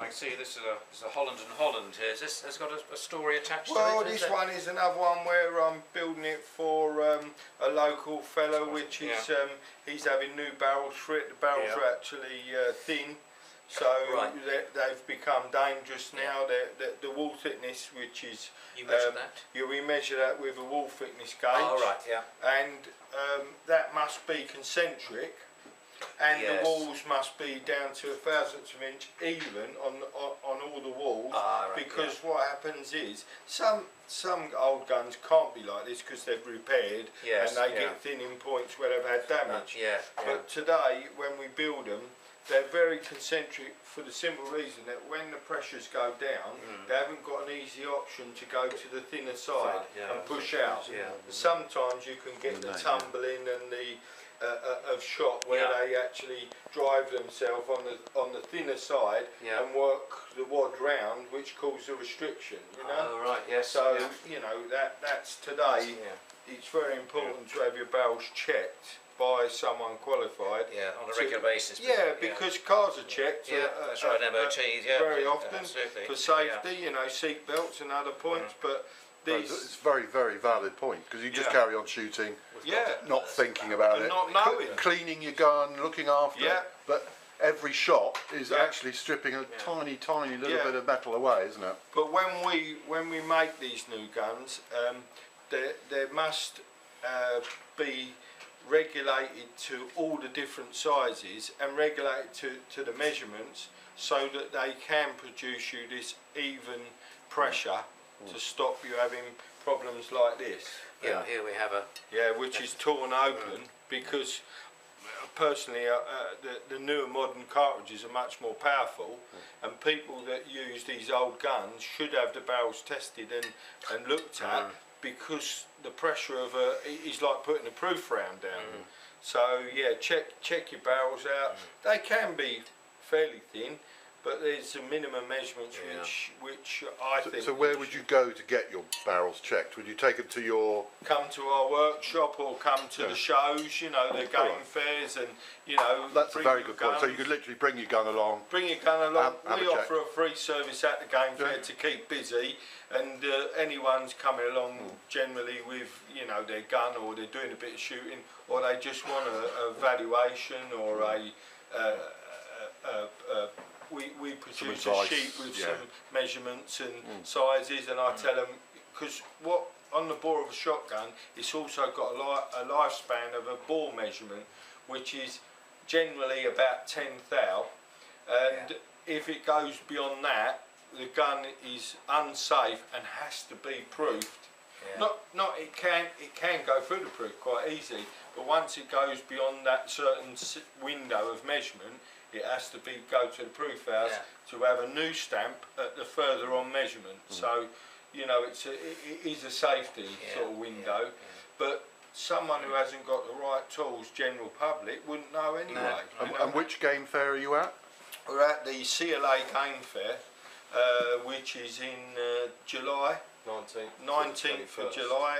I can see this is a Holland and Holland here. Is this has got a story attached Well, to it? this one is another one where I'm building it for a local fellow, which is he's having new barrels for it. The barrels are actually thin, so they've become dangerous now. The wall thickness, which is you measure that? we measure that with a wall thickness gauge. Oh right, yeah. And that must be concentric. And the walls must be down to 1/1000 of an inch even on all the walls, because what happens is some old guns can't be like this because they've repaired and they get thin in points where they've had damage. But today, when we build them, they're very concentric for the simple reason that when the pressures go down, they haven't got an easy option to go to the thinner side and push out. Sometimes you can get the tumbling and the of shot where they actually drive themselves on the thinner side and work the wad round, which causes a restriction. You know. Oh right, yes. So you know that's today. It's very important to have your barrels checked by someone qualified. On a regular basis. Because cars are checked. That's right, MOTs. Very often for safety. You know, seat belts and other points, but. It's a very, very valid point, because you just carry on shooting, not thinking about it, not knowing, cleaning your gun, looking after it. But every shot is actually stripping a tiny, tiny little bit of metal away, isn't it? But when we make these new guns, there must be regulated to all the different sizes and regulated to the measurements, so that they can produce you this even pressure to stop you having problems like this. Here we have which is torn open, because personally the newer modern cartridges are much more powerful, and people that use these old guns should have the barrels tested and looked at, because the pressure of is like putting a proof round down. So check your barrels out. They can be fairly thin, but there's some minimum measurements which I think. So where would you go to get your barrels checked? Would you take them to your? Come to our workshop or come to the shows, you know, the game fairs, and you know. That's a very good point. So you could literally bring your gun along. Bring your gun along. We offer a free service at the game fair to keep busy, and anyone's coming along generally with their gun, or they're doing a bit of shooting, or they just want a valuation or we produce a sheet with some measurements and sizes, and I tell them, because on the bore of a shotgun, it's also got a lifespan of a bore measurement, which is generally about 10 thou, and if it goes beyond that, the gun is unsafe and has to be proofed. It can go through the proof quite easy, but once it goes beyond that certain window of measurement, it has to go to the proof house to have a new stamp at the further on measurement. So, it is a safety sort of window, but someone who hasn't got the right tools, general public, wouldn't know anyway. And which game fair are you at? We're at the CLA Game Fair, which is in July, 19th of July.